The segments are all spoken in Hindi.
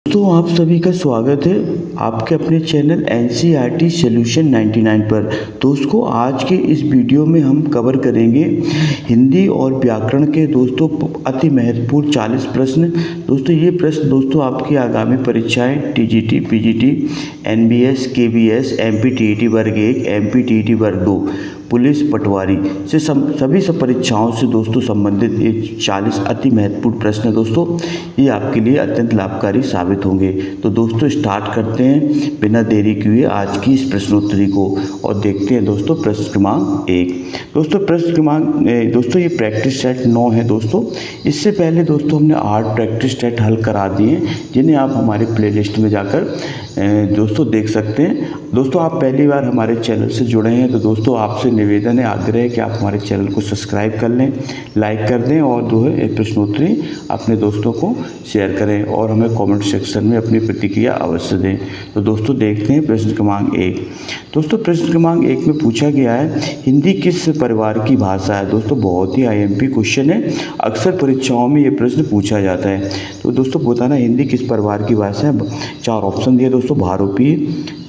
दोस्तों आप सभी का स्वागत है आपके अपने चैनल एनसीईआरटी सॉल्यूशन 99 पर। दोस्तों आज के इस वीडियो में हम कवर करेंगे हिंदी और व्याकरण के दोस्तों अति महत्वपूर्ण 40 प्रश्न। दोस्तों ये प्रश्न दोस्तों आपकी आगामी परीक्षाएं टीजीटी, पीजीटी, एनबीएस, केबीएस, एमपीटीईटी वर्ग 1, एमपीटीईटी वर्ग 2, पुलिस, पटवारी से सभी सब परीक्षाओं से दोस्तों संबंधित ये 40 अति महत्वपूर्ण प्रश्न है दोस्तों। ये आपके लिए अत्यंत लाभकारी साबित होंगे। तो दोस्तों स्टार्ट करते हैं बिना देरी किए आज की इस प्रश्नोत्तरी को और देखते हैं दोस्तों प्रश्न क्रमांक 1। दोस्तों प्रश्न क्रमांक दोस्तों ये प्रैक्टिस सेट 9 है दोस्तों। इससे पहले दोस्तों हमने 8 प्रैक्टिस सेट हल करा दिए जिन्हें आप हमारे प्लेलिस्ट में जाकर दोस्तों देख सकते हैं। दोस्तों आप पहली बार हमारे चैनल से जुड़े हैं तो दोस्तों आपसे निवेदन है, आग्रह है कि आप हमारे चैनल को सब्सक्राइब कर लें, लाइक कर दें और जो है प्रश्नोत्तरी अपने दोस्तों को शेयर करें और हमें कमेंट सेक्शन में अपनी प्रतिक्रिया अवश्य दें। तो दोस्तों देखते हैं प्रश्न क्रमांक 1। दोस्तों प्रश्न क्रमांक 1 में पूछा गया है हिंदी किस परिवार की भाषा है। दोस्तों बहुत ही आईएमपी क्वेश्चन है, अक्सर परीक्षाओं में ये प्रश्न पूछा जाता है। तो दोस्तों बताना हिंदी किस परिवार की भाषा है। 4 ऑप्शन दिए दोस्तों, भारोपीय,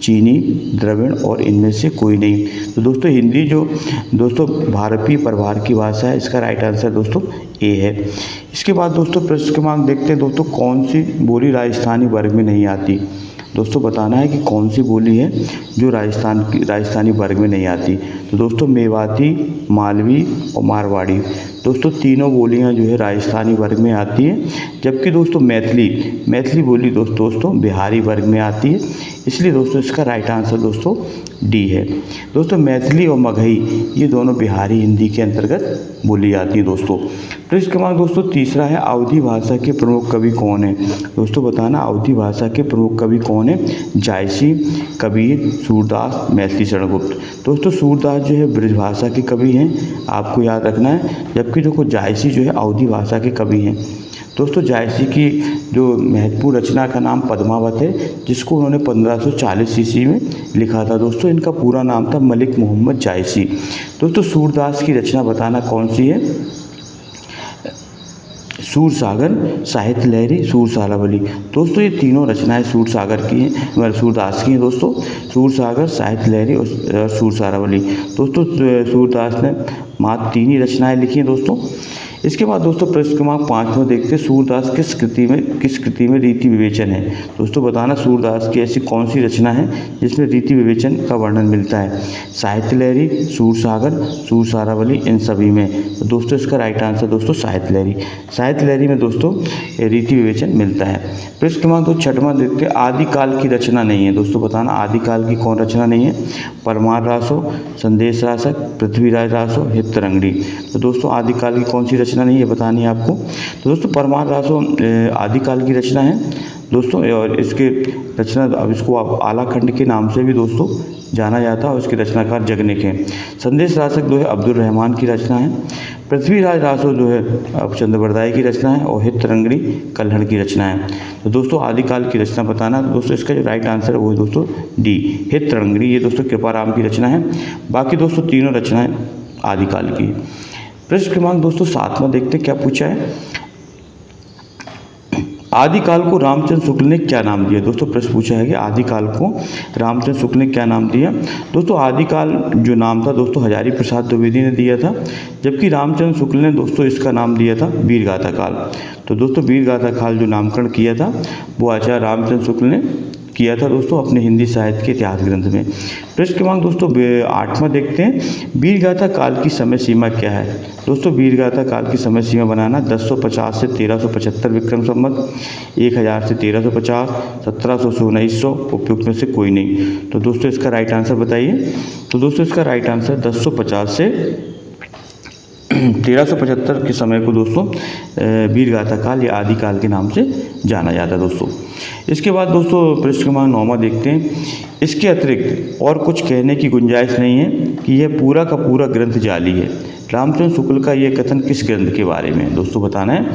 चीनी, द्रविड़ और इनमें से कोई नहीं। तो दोस्तों हिंदी जो दोस्तों भारतीय परिवार की भाषा है, इसका राइट आंसर दोस्तों ए है। इसके बाद दोस्तों प्रश्न क्रमांक देखते हैं दोस्तों कौन सी बोली राजस्थानी वर्ग में नहीं आती। दोस्तों बताना है कि कौन सी बोली है जो राजस्थानी वर्ग में नहीं आती। तो दोस्तों मेवाती, मालवी और मारवाड़ी दोस्तों तीनों बोलियां जो है राजस्थानी वर्ग में आती हैं, जबकि दोस्तों मैथिली बोली दोस्तों बिहारी वर्ग में आती है। इसलिए दोस्तों इसका राइट आंसर दोस्तों डी है। दोस्तों मैथिली और मगही ये दोनों बिहारी हिंदी के अंतर्गत बोली जाती है दोस्तों। प्रश्न क्रमांक दोस्तों तीसरा है अवधी भाषा के प्रमुख कवि कौन है। दोस्तों बताना अवधी भाषा के प्रमुख कवि कौन है। जायसी, कबीर, सूरदास, मैथिली शरण गुप्त। दोस्तों सूरदास जो है ब्रज भाषा के कवि हैं, आपको याद रखना है, जबकि देखो जायसी जो है अवधी भाषा के कवि हैं। दोस्तों जायसी की जो महत्वपूर्ण रचना का नाम पद्मावत है, जिसको उन्होंने 1540 ईस्वी में लिखा था। दोस्तों इनका पूरा नाम था मलिक मोहम्मद जायसी। दोस्तों सूरदास की रचना बताना कौन सी है। सूरसागर, साहित्य लहरी, सूरसारावली। दोस्तों ये तीनों रचनाएं सूरसागर की हैं, सूरदास की हैं दोस्तों। सूरसागर, साहित्य लहरी और सूरसारावली। दोस्तों सूरदास ने मात्र 3 ही रचनाएं लिखी हैं दोस्तों। इसके बाद दोस्तों प्रश्न क्रमांक 5 में देखते हैं सूरदास किस कृति में रीति विवेचन है। दोस्तों बताना सूरदास की ऐसी कौन सी रचना है जिसमें रीति विवेचन का वर्णन मिलता है। साहित्य लहरी, सूरसागर, सूरसारावली, इन सभी में। तो दोस्तों इसका राइट आंसर दोस्तों साहित्य लहरी में दोस्तों रीति विवेचन मिलता है। प्रश्न क्रमांक 6वां देखते हैं आदिकाल की रचना नहीं है। दोस्तों बताना आदिकाल की कौन रचना नहीं है। परमार रासो, संदेश रासक, पृथ्वीराज रासो, हितरंगड़ी। तो दोस्तों आदिकाल की कौन सी रचना नहीं है बतानी है आपको। तो दोस्तों परमार रासो आदिकाल की रचना है दोस्तों, और इसके रचना अब इसको आलाखंड के नाम से भी दोस्तों जाना जाता है और इसके रचनाकार जगनिक हैं। संदेश रासक जो है अब्दुल रहमान की रचना है। पृथ्वीराज रासो जो है चंद्रबरदाई की रचना है और हितरंगड़ी कल्हड़ की रचना है। तो दोस्तों आदिकाल की रचना बताना। तो दोस्तों इसका जो राइट आंसर है वो है दोस्तों डी, हितरंगड़ी। ये दोस्तों कृपाराम की रचना है। बाकी दोस्तों तीनों रचनाएं आदिकाल की। प्रश्न क्रमांक दोस्तों 7वां देखते क्या पूछा है। आदिकाल को रामचंद्र शुक्ल ने क्या नाम दिया। दोस्तों प्रश्न पूछा है कि आदिकाल को रामचंद्र शुक्ल ने क्या नाम दिया। दोस्तों आदिकाल जो नाम था दोस्तों हजारी प्रसाद द्विवेदी ने दिया था, जबकि रामचंद्र शुक्ल ने दोस्तों इसका नाम दिया था वीरगाथा काल। तो दोस्तों वीरगाथा काल जो नामकरण किया था वो आचार्य रामचंद्र शुक्ल ने किया था दोस्तों अपने हिंदी साहित्य के इतिहास ग्रंथ में। प्रश्न क्रमांक दोस्तों 8वां देखते हैं वीरगाथा काल की समय सीमा क्या है। दोस्तों वीरगाथा काल की समय सीमा बनाना 1050 से 1375 विक्रम संवत, 1000 से 1350, 1700 से 1900, उपयुक्त में से कोई नहीं। तो दोस्तों इसका राइट आंसर बताइए। तो दोस्तों इसका राइट आंसर 1050 से 1375 के समय को दोस्तों वीरगाथा काल या आदिकाल के नाम से जाना जाता है दोस्तों। इसके बाद दोस्तों प्रश्न क्रमांक 9वां देखते हैं। इसके अतिरिक्त और कुछ कहने की गुंजाइश नहीं है कि यह पूरा का पूरा ग्रंथ जाली है। रामचंद्र शुक्ल का यह कथन किस ग्रंथ के बारे में दोस्तों बताना है।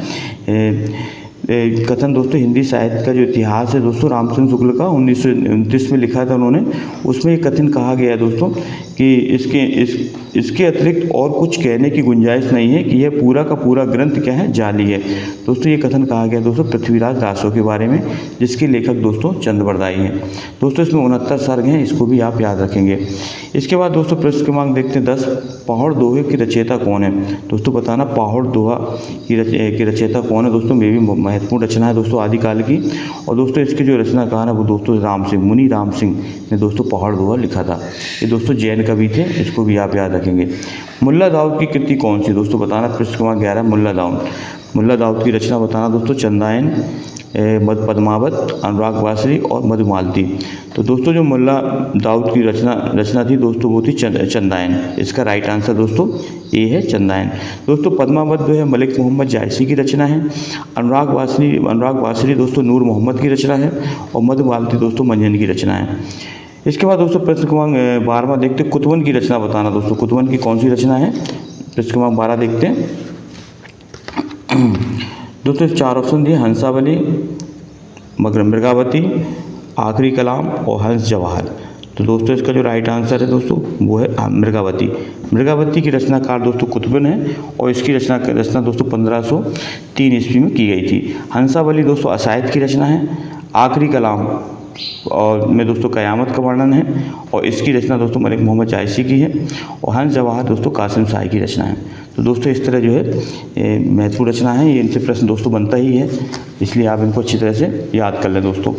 कथन दोस्तों हिंदी साहित्य का जो इतिहास है दोस्तों रामचंद्र शुक्ल का 1929 में लिखा था उन्होंने। उसमें ये कथन कहा गया है दोस्तों कि इसके अतिरिक्त और कुछ कहने की गुंजाइश नहीं है कि यह पूरा का पूरा ग्रंथ क्या है, जाली है। दोस्तों ये कथन कहा गया दोस्तों पृथ्वीराज रासो के बारे में, जिसके लेखक दोस्तों चंद्रबरदाई हैं। दोस्तों इसमें 69 सर्ग हैं, इसको भी आप याद रखेंगे। इसके बाद दोस्तों प्रश्न क्रमांक देखते हैं 10, पहाड़ दोहे की रचयिता कौन है। दोस्तों बताना पहाड़ दोहा की रचयिता कौन है। दोस्तों ये भी महत्वपूर्ण रचना है दोस्तों आदिकाल की। और दोस्तों इसके जो रचनाकार है वो दोस्तों मुनि राम सिंह ने दोस्तों पहाड़ दोहा लिखा था। ये दोस्तों जैन कवि थे, इसको भी आप याद रखेंगे। मुल्ला दाऊद की कृति कौन सी। दोस्तों बताना प्रश्न क्रमांक 11, मुल्ला दाऊद की रचना बताना दोस्तों चंदायन, पद्मावत, अनुराग वासरी और मधुमालती। तो दोस्तों जो मुल्ला दाऊद की रचना थी दोस्तों वो थी चंदायन। इसका राइट आंसर दोस्तों ए है चंदायन। दोस्तों पद्मावत जो है मलिक मोहम्मद जायसी की रचना है। अनुराग वासरी दोस्तों नूर मोहम्मद की रचना है। और मधुमालती दोस्तों मंजन की रचना है। इसके बाद दोस्तों प्रश्न क्रमांक 12 देखते हैं, कुतवन की रचना बताना। दोस्तों कुतवन की कौन सी रचना है। प्रश्न क्रमांक 12 देखते हैं। दोस्तों 4 ऑप्शन दिए, हंसावली, मृगावती, आखिरी कलाम और हंस जवाहर। तो दोस्तों इसका जो राइट आंसर है दोस्तों वो है मृगावती की रचनाकार दोस्तों कुतुबन है। और इसकी रचना दोस्तों 1503 ईस्वी में की गई थी। हंसावली दोस्तों असायद की रचना है। आखिरी कलाम और में दोस्तों क़यामत का वर्णन है। और इसकी रचना दोस्तों मलिक मोहम्मद जायसी की है। और हंस जवाहर दोस्तों कासिम शाही की रचना है। तो दोस्तों इस तरह जो है महत्वपूर्ण रचना है, ये इनसे प्रश्न दोस्तों बनता ही है, इसलिए आप इनको अच्छी तरह से याद कर लें दोस्तों।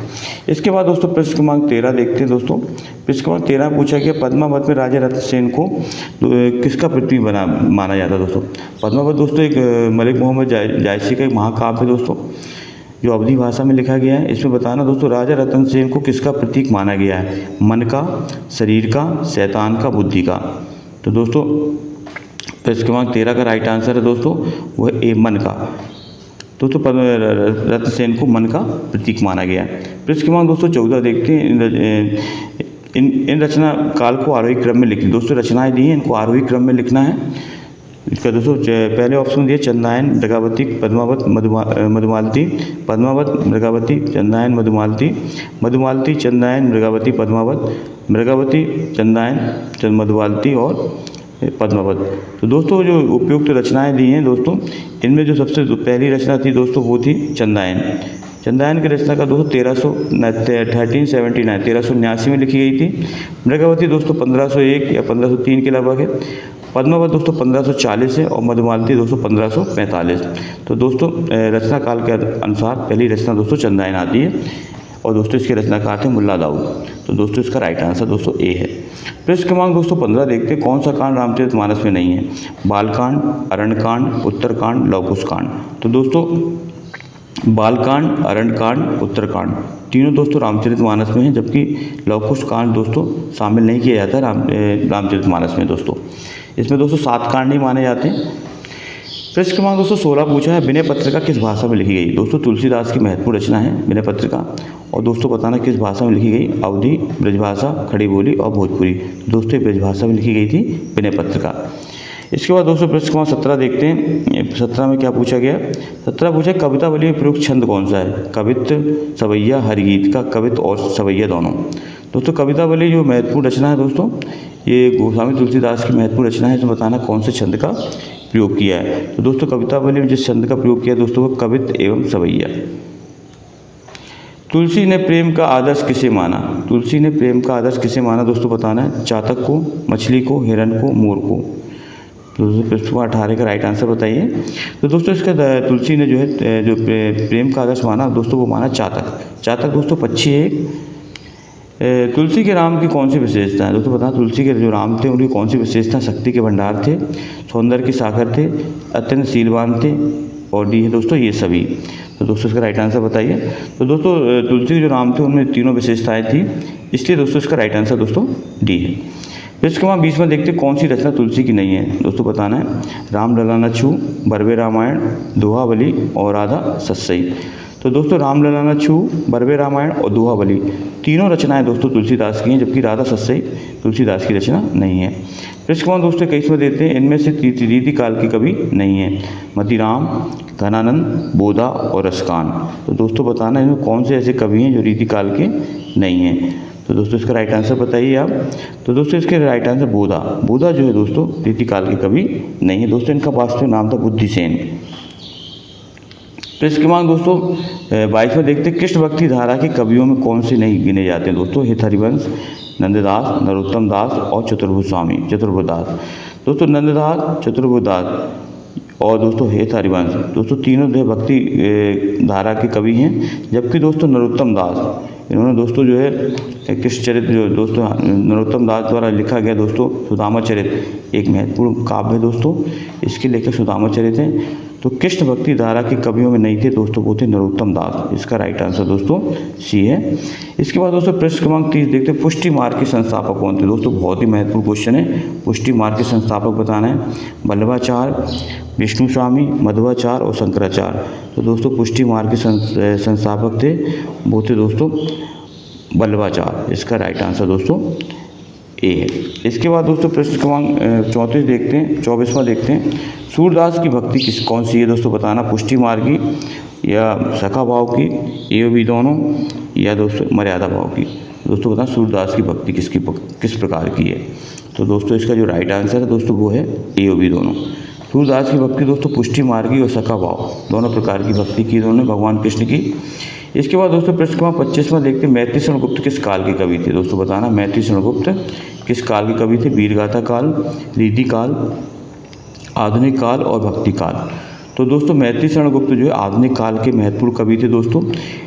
इसके बाद दोस्तों प्रश्न क्रमांक 13 देखते हैं दोस्तों। प्रश्न क्रमांक 13 पूछा गया, पद्मावत में राजा रत्नसेन को किसका पृथ्वी माना जाता है। दोस्तों पद्मावत दोस्तों एक मलिक मोहम्मद जायसी का एक महाकाव्य है दोस्तों, जो अवधी भाषा में लिखा गया है। इसमें बताना दोस्तों राजा रतनसेन को किसका प्रतीक माना गया है। मन का, शरीर का, शैतान का, बुद्धि का। तो दोस्तों प्रश्न क्रमांक 13 का राइट आंसर है दोस्तों वो है ए, मन का। दोस्तों रत्नसेन को मन का प्रतीक माना गया है। प्रश्न क्रमांक दोस्तों 14 देखते हैं, इन रचना काल को आरोही क्रम में लिखिए। दोस्तों रचनाएं दी हैं, इनको आरोही क्रम में लिखना है। इसका दोस्तों पहले ऑप्शन दिए चंदायन, मृगावती, पद्मावत, मधुमालती, पद्मावत, मृगावती, चंदायन, मधुमालती, चंदायन, मृगावती, पद्मावत, मृगावती, चंदायन, मधुमालती और पद्मावत। तो दोस्तों जो उपयुक्त रचनाएं दी हैं दोस्तों, इनमें जो सबसे पहली रचना थी दोस्तों वो थी चंदायन की रचना का दोस्तों 1379 में लिखी गई थी। मृगावती दोस्तों 1501 या 1503 के लगभग है। पद्मावत दोस्तों 1540 है और मधुमालती दोस्तों 1545। तो दोस्तों रचना काल के अनुसार पहली रचना दोस्तों चंदायन आती है। और दोस्तों इसके रचनाकार थे मुल्ला दाऊद। तो दोस्तों इसका राइट आंसर दोस्तों ए है। प्रश्न क्रमांक दोस्तों 15 देखते हैं, कौन सा कांड रामचरितमानस में नहीं है। बालकांड, अरण्यकांड, उत्तरकांड, लवकुश कांड। तो दोस्तों बालकांड, अरण्यकांड, उत्तरकांड तीनों दोस्तों रामचरितमानस में हैं, जबकि लवकुश कांड दोस्तों शामिल नहीं किया जाता रामचरितमानस में। दोस्तों इसमें दोस्तों 7 कांड ही माने जाते हैं। प्रश्न क्रमांक दोस्तों 16 पूछा है, विनय पत्रिका किस भाषा में लिखी गई। दोस्तों तुलसीदास की महत्वपूर्ण रचना है विनय पत्रिका। और दोस्तों बताना किस भाषा में लिखी गई। अवधी, ब्रजभाषा, खड़ी बोली और भोजपुरी। दोस्तों ब्रजभाषा में लिखी गई थी विनय पत्रिका। इसके बाद दोस्तों प्रश्न क्रमांक 17 देखते हैं। 17 में क्या पूछा गया। 17 पूछा कवितावली में प्रयुक्त छंद कौन सा है। कवित्व, सवैया, हरिगीत का कवित्व और सवैया दोनों। दोस्तों कवितावली जो महत्वपूर्ण रचना है दोस्तों, ये गोस्वामी तुलसीदास की महत्वपूर्ण रचना है। इसमें बताना कौन से छंद का प्रयोग किया है। तो दोस्तों कवितावली में जिस छंद का प्रयोग किया दोस्तों वो कवित्व एवं सवैया। तुलसी ने प्रेम का आदर्श किसे माना। तुलसी ने प्रेम का आदर्श किसे माना दोस्तों बताना है। चातक को, मछली को, हिरण को, मोर को। दोस्तों प्रश्न 18 का राइट आंसर बताइए। तो दोस्तों इसका तुलसी ने जो है जो प्रेम का आदर्श माना दोस्तों वो माना चातक दोस्तों पक्षी है। तुलसी के राम की कौन सी विशेषता है। दोस्तों बताना तुलसी के जो राम थे उनकी कौन सी विशेषता। शक्ति के भंडार थे, सौंदर्य की सागर थे, अत्यंत शीलवान थे और डी है दोस्तों ये सभी। तो दोस्तों इसका राइट आंसर बताइए। तो दोस्तों तुलसी के जो राम थे उनमें तीनों विशेषताएं थी, इसलिए दोस्तों इसका राइट आंसर दोस्तों डी है। इसके बाद 20 में देखते कौन सी रचना तुलसी की नहीं है। दोस्तों बताना है राम लला न छू, बरवे रामायण, दोहावली और राधा सतसई। तो तो दोस्तों रामलला छू, बरवे रामायण और दोहाबली तीनों रचनाएं दोस्तों तुलसीदास की हैं, जबकि राधा सस्सई तुलसीदास की रचना नहीं है। पृष्ठ क्रमांक दोस्तों 21वां देते हैं, इनमें से रीति काल की कवि नहीं है। मतीराम, घनानंद, बोधा और रसकान। तो दोस्तों बताना इनमें कौन से ऐसे कवि हैं जो रीति काल के नहीं हैं। तो दोस्तों इसका राइट आंसर बताइए आप। तो दोस्तों इसके राइट आंसर बोधा। बोधा जो है दोस्तों रीति काल के कवि नहीं है। दोस्तों इनका वास्तविक नाम था बुद्धिसेन। पृष्ठ क्रमांक दोस्तों 22 में देखते हैं, कृष्ण भक्ति धारा के कवियों में कौन से नहीं गिने जाते हैं दोस्तों। हित हरिवंश, नंददास, नरोत्तम दास और चतुर्भुदास। दोस्तों नंददास, चतुर्भुदास और दोस्तों हेत हरिवंश दोस्तों तीनों जो है भक्ति धारा के कवि हैं, जबकि दोस्तों नरोत्तम दास इन्होंने दोस्तों जो है कृष्ण चरित्र जो दोस्तों नरोत्तम दास द्वारा लिखा गया दोस्तों सुदामा चरित्र एक महत्वपूर्ण काव्य है दोस्तों, इसके लेखक सुदामा चरित्र हैं। तो कृष्ण भक्ति धारा के कवियों में नहीं थे दोस्तों, वो थे नरोत्तम दास। इसका राइट आंसर दोस्तों सी है। इसके बाद दोस्तों पृष्ठ क्रमांक 30 देखते हैं, पुष्टि मार्ग के संस्थापक कौन थे दोस्तों। बहुत ही महत्वपूर्ण क्वेश्चन है। पुष्टि मार्ग के संस्थापक बताना है। वल्लभाचार्य, विष्णु स्वामी, मध्वाचार्य और शंकराचार्य। तो दोस्तों पुष्टि मार्ग के संस्थापक थे वो थे दोस्तों वल्लभाचार्य। इसका राइट आंसर दोस्तों ए है। इसके बाद दोस्तों प्रश्न क्रमांक 34 देखते हैं, 24वां देखते हैं, सूरदास की भक्ति कौन सी है दोस्तों बताना। पुष्टि मार्ग की या सखा भाव की, ये भी दोनों, या दोस्तों मर्यादा भाव की। दोस्तों बताना सूरदास की भक्ति किस प्रकार की है। तो दोस्तों इसका जो राइट आंसर है दोस्तों वो है ए भी दोनों। सूरदास की भक्ति दोस्तों पुष्टि मार्गी और सखा भाव दोनों प्रकार की भक्ति की इन्होंने भगवान कृष्ण की। इसके बाद दोस्तों प्रश्न क्रमांक 25वां देखते हैं, मैत्री शरणगुप्त किस काल के कवि थे दोस्तों बताना। मैत्री शरणगुप्त किस काल के कवि थे। वीरगाथा काल, रीति काल, आधुनिक काल और भक्ति काल। तो दोस्तों मैत्री शरणगुप्त जो है आधुनिक काल के महत्वपूर्ण कवि थे दोस्तों।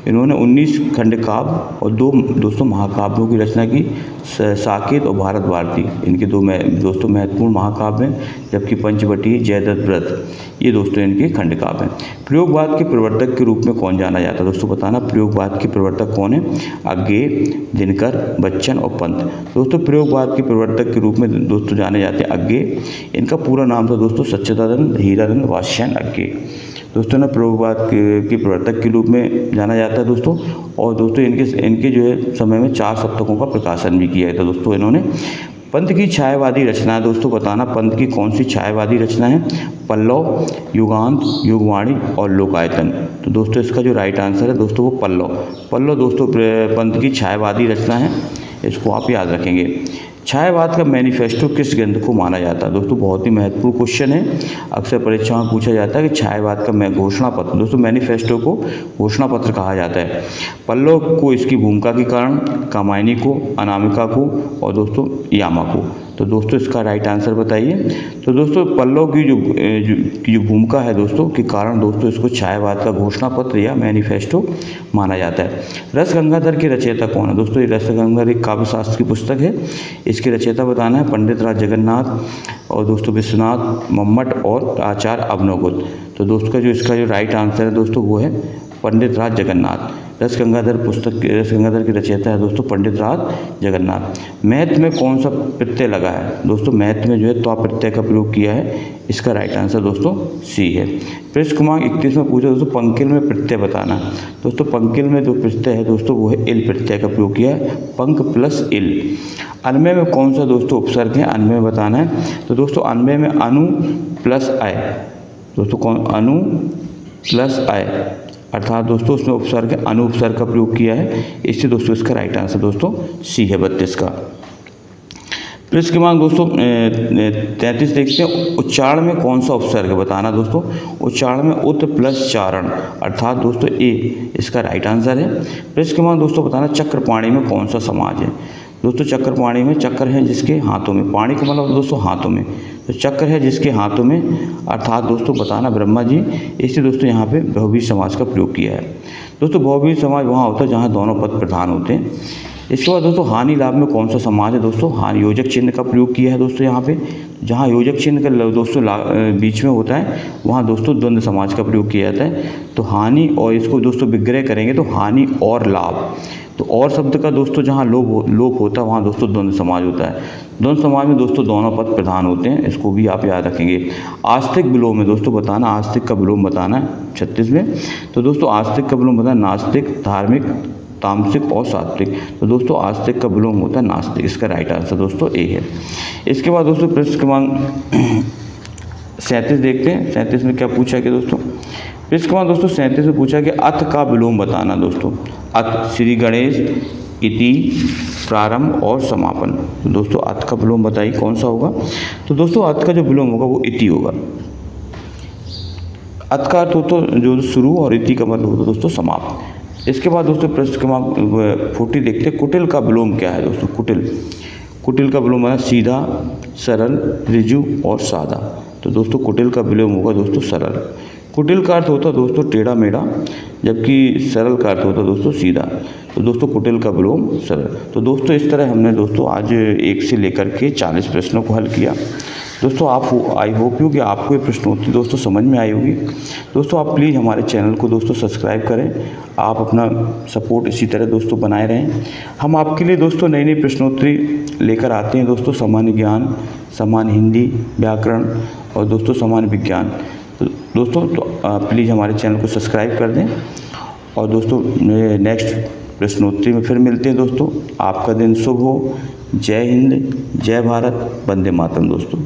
इन्होंने 19 खंड काव्य और 2 दोस्तों महाकाव्यों की रचना की, साकेत और भारत भारती। इनके 2 दोस्तों महत्वपूर्ण महाकाव्य हैं, जबकि पंचवटी, जयदत्त व्रत ये दोस्तों इनके खंड काव्य हैं। प्रयोगवाद के प्रवर्तक के रूप में कौन जाना जाता है दोस्तों बताना। प्रयोगवाद के प्रवर्तक कौन है। अज्ञेय, दिनकर, बच्चन और पंत। दोस्तों प्रयोगवाद के प्रवर्तक के रूप में दोस्तों जाने जाते हैं अज्ञेय। इनका पूरा नाम था दोस्तों सच्चिदानंद हीरानंद वात्स्यायन अज्ञेय। दोस्तों ना प्रयोगवाद के प्रवर्तक के रूप में जाना जाता है दोस्तों। और दोस्तों इनके जो है समय में 4 सप्तकों का प्रकाशन भी किया था दोस्तों इन्होंने। पंत की छायावादी रचना है दोस्तों बताना। पंत की कौन सी छायावादी रचना है। पल्लव, युगांत, युगवाणी और लोकायतन। तो दोस्तों इसका जो राइट आंसर है दोस्तों वो पल्लव दोस्तों पंत की छायावादी रचना है, इसको आप याद रखेंगे। छायावाद का मैनिफेस्टो किस ग्रंथ को माना जाता है दोस्तों। बहुत ही महत्वपूर्ण क्वेश्चन है, अक्सर परीक्षाओं में पूछा जाता है कि छायावाद का घोषणा पत्र दोस्तों मैनिफेस्टो को घोषणा पत्र कहा जाता है। पल्लव को इसकी भूमिका के कारण, कामायनी को, अनामिका को और दोस्तों यामा को। तो दोस्तों इसका राइट आंसर बताइए। तो दोस्तों पल्लव की जो भूमिका है दोस्तों के कारण दोस्तों इसको छायावाद का घोषणा पत्र या मैनिफेस्टो माना जाता है। रस गंगाधर के रचयिता कौन है दोस्तों। ये रस गंगाधर एक काव्य शास्त्र की पुस्तक है, इसके रचयिता बताना है पंडित राज जगन्नाथ और दोस्तों विश्वनाथ मम्मट और आचार्य अभिनवगुप्त। तो दोस्तों इसका जो राइट आंसर है दोस्तों वो है पंडित राज जगन्नाथ। रस गंगाधर की रचयिता है दोस्तों पंडित राज जगन्नाथ। मैथ में कौन सा प्रत्यय लगा है दोस्तों। मैथ में जो है त्वा प्रत्यय का प्रयोग किया है, इसका राइट आंसर दोस्तों सी है। पृष्ठ क्रमांक 31 में पूछा दोस्तों पंकिल में प्रत्यय बताना। दोस्तों पंकिल में जो प्रत्यय है दोस्तों वो है इल प्रत्यय का प्रयोग किया है, पंक प्लस इल। अन्वय में कौन सा दोस्तों उपसर्ग है, अन्वय में बताना है। तो दोस्तों अन्वय में अनु प्लस अय दोस्तों कौन, अनु प्लस अय अर्थात दोस्तों उसमें उपसर्ग है, अनु उपसर्ग का प्रयोग किया है, इससे दोस्तों इसका राइट आंसर दोस्तों सी है 32 का। पृष्ठ क्रमांक दोस्तों 33 देखते हैं, उच्चारण में कौन सा उपसर्ग बताना दोस्तों। उच्चारण में उत प्लस चारण अर्थात दोस्तों ए, इसका राइट आंसर है। पृष्ठ क्रमांक दोस्तों बताना, चक्रपाणी में कौन सा समाज है दोस्तों। चक्रपाणी में चक्र है जिसके हाथों में, पाणी का मतलब दोस्तों हाथों में, तो चक्र है जिसके हाथों में अर्थात दोस्तों बताना ब्रह्मा जी। इससे दोस्तों यहाँ पे बहुव्रीहि समाज का प्रयोग किया है। दोस्तों बहुव्रीहि समाज वहाँ होता है जहाँ दोनों पद प्रधान होते हैं। इसके बाद दोस्तों हानि लाभ में कौन सा समाज है दोस्तों, हानि योजक चिन्ह का प्रयोग किया है दोस्तों। यहाँ पे जहाँ योजक चिन्ह का दोस्तों बीच में होता है वहाँ दोस्तों द्वंद्व समाज का प्रयोग किया जाता है। तो हानि और इसको दोस्तों विग्रह करेंगे तो हानि और लाभ, तो और शब्द का दोस्तों जहाँ लोप होता है वहाँ दोस्तों द्वंद्व समाज होता है। द्वंद्व समाज में दोस्तों दोनों पद प्रधान होते हैं, इसको भी आप याद रखेंगे। आस्तिक विलोम में दोस्तों बताना, आस्तिक का विलोम बताना है 36 में। तो दोस्तों आस्तिक का विलोम बताना नास्तिक, धार्मिक, तामसिक और सात्विक। तो दोस्तों आस्तिक का विलोम होता है नास्तिक, इसका राइट आंसर दोस्तों ए है। इसके बाद दोस्तों प्रश्न क्रमांक 37 देखते हैं। 37 में क्या पूछा है कि दोस्तों, प्रश्न क्रमांक दोस्तों 37 में पूछा कि अथ का विलोम बताना दोस्तों। अथ श्री गणेश, इति, प्रारंभ और समापन। तो दोस्तों अथ का विलोम बताइए कौन सा होगा। तो दोस्तों अथ का जो विलोम होगा वो इति होगा। अथ का अर्थ होता जो शुरू और इति का मतलब होता दोस्तों समाप्त। इसके बाद दोस्तों प्रश्न क्रमांक 40 देखते हैं। कुटिल का विलोम क्या है दोस्तों। कुटिल का विलोम है सीधा, सरल, ऋजु और सादा। तो दोस्तों कुटिल का विलोम होगा दोस्तों सरल। कुटिल का अर्थ होता है दोस्तों टेढ़ा मेढ़ा, जबकि सरल का अर्थ होता है दोस्तों सीधा। तो दोस्तों कुटिल का विलोम सरल। तो दोस्तों इस तरह हमने दोस्तों आज 1 से लेकर के 40 प्रश्नों को हल किया। दोस्तों आप आई होप यू कि आपको ये प्रश्नोत्तरी दोस्तों समझ में आई होगी। दोस्तों आप प्लीज़ हमारे चैनल को दोस्तों सब्सक्राइब करें, आप अपना सपोर्ट इसी तरह दोस्तों बनाए रहें। हम आपके लिए दोस्तों नई नई प्रश्नोत्तरी लेकर आते हैं दोस्तों, सामान्य ज्ञान, सामान्य हिंदी, व्याकरण और दोस्तों सामान्य विज्ञान। तो दोस्तों प्लीज़ हमारे चैनल को सब्सक्राइब कर दें और दोस्तों नेक्स्ट प्रश्नोत्तरी में फिर मिलते हैं दोस्तों। आपका दिन शुभ हो। जय हिंद, जय भारत, वंदे मातरम दोस्तों।